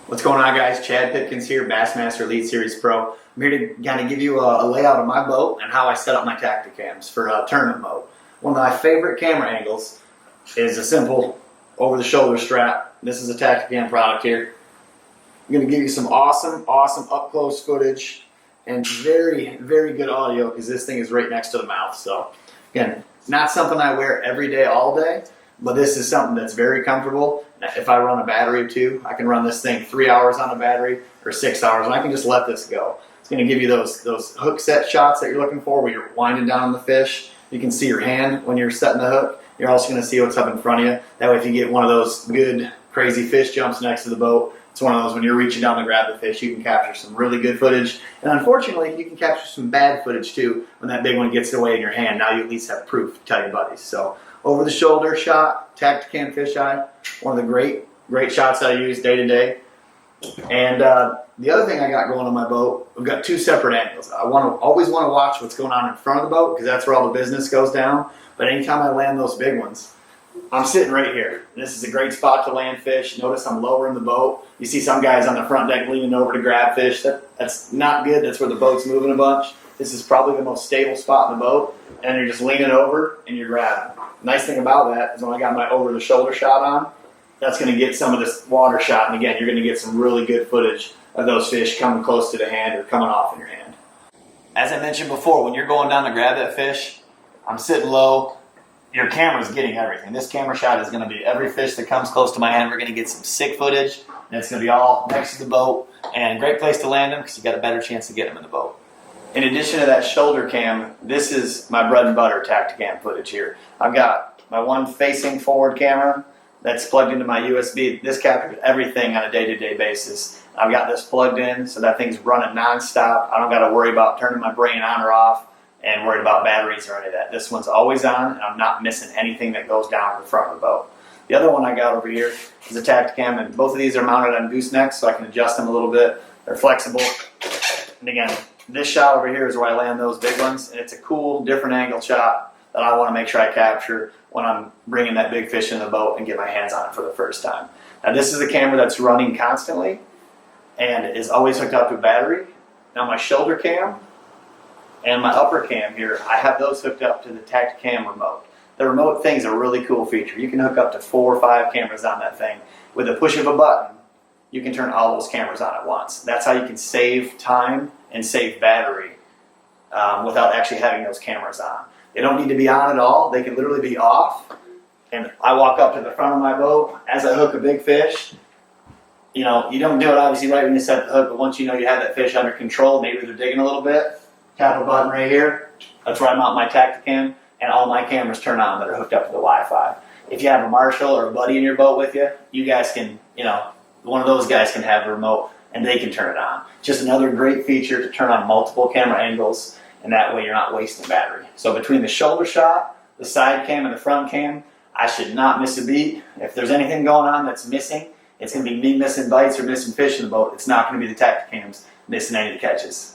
What's going on, guys? Chad Pipkens here, Bassmaster Elite Series Pro. I'm here to kind of give you a layout of my boat and how I set up my Tactacams for tournament mode. One of my favorite camera angles is a simple over-the-shoulder strap. This is a Tactacam product here. I'm going to give you some awesome up-close footage and very good audio because this thing is right next to the mouth. So again, not something I wear every day, all day, but this is something that's very comfortable. If I run a battery too, I can run this thing 3 hours on a battery or 6 hours, and I can just let this go. It's going to give you those hook set shots that you're looking for where you're winding down the fish. You can see your hand when you're setting the hook. You're also going to see what's up in front of you. That way if you get one of those good crazy fish jumps next to the boat, it's one of those when you're reaching down to grab the fish, you can capture some really good footage. And unfortunately, you can capture some bad footage too when that big one gets away in your hand. Now you at least have proof to tell your buddies. So over the shoulder shot, Tactacam Fish-i, one of the great shots that I use day to day. And the other thing I got going on my boat, we've got two separate angles. I always want to watch what's going on in front of the boat because that's where all the business goes down. But anytime I land those big ones, I'm sitting right here. This is a great spot to land fish. Notice I'm lowering the boat. You see some guys on the front deck leaning over to grab fish. That's not good. That's where the boat's moving a bunch. This is probably the most stable spot in the boat. And you're just leaning over and you're grabbing. Nice thing about that is when I got my over-the-shoulder shot on, that's going to get some of this water shot. And again, you're going to get some really good footage of those fish coming close to the hand or coming off in your hand. As I mentioned before, when you're going down to grab that fish, I'm sitting low. Your camera's getting everything. This camera shot is going to be every fish that comes close to my hand. We're going to get some sick footage, and it's going to be all next to the boat. And great place to land them because you got a better chance to get them in the boat. In addition to that shoulder cam, this is my bread and butter Tactacam footage here. I've got my one facing forward camera that's plugged into my USB. This captures everything on a day-to-day basis. I've got this plugged in so that thing's running non-stop. I don't got to worry about turning my brain on or off and worried about batteries or any of that. This one's always on, and I'm not missing anything that goes down in the front of the boat. The other one I got over here is a Tactacam, and both of these are mounted on goosenecks, so I can adjust them a little bit. They're flexible. And again, this shot over here is where I land those big ones, and it's a cool, different angle shot that I want to make sure I capture when I'm bringing that big fish in the boat and get my hands on it for the first time. Now, this is a camera that's running constantly and is always hooked up to a battery. Now, my shoulder cam and my upper cam here, I have those hooked up to the Tactacam remote. The remote thing's a really cool feature. You can hook up to 4 or 5 cameras on that thing. With a push of a button, you can turn all those cameras on at once. That's how you can save time and save battery without actually having those cameras on. They don't need to be on at all. They can literally be off. And I walk up to the front of my boat as I hook a big fish. You know, you don't do it obviously right when you set the hook, but once you know you have that fish under control, maybe they're digging a little bit, tap a button right here. That's where I mount my Tactacam, and all my cameras turn on that are hooked up to the Wi-Fi. If you have a marshal or a buddy in your boat with you, you guys can, one of those guys can have a remote and they can turn it on. Just another great feature to turn on multiple camera angles, and that way you're not wasting battery. So between the shoulder shot, the side cam, and the front cam, I should not miss a beat. If there's anything going on that's missing, it's going to be me missing bites or missing fish in the boat. It's not going to be the Tactacams missing any of the catches.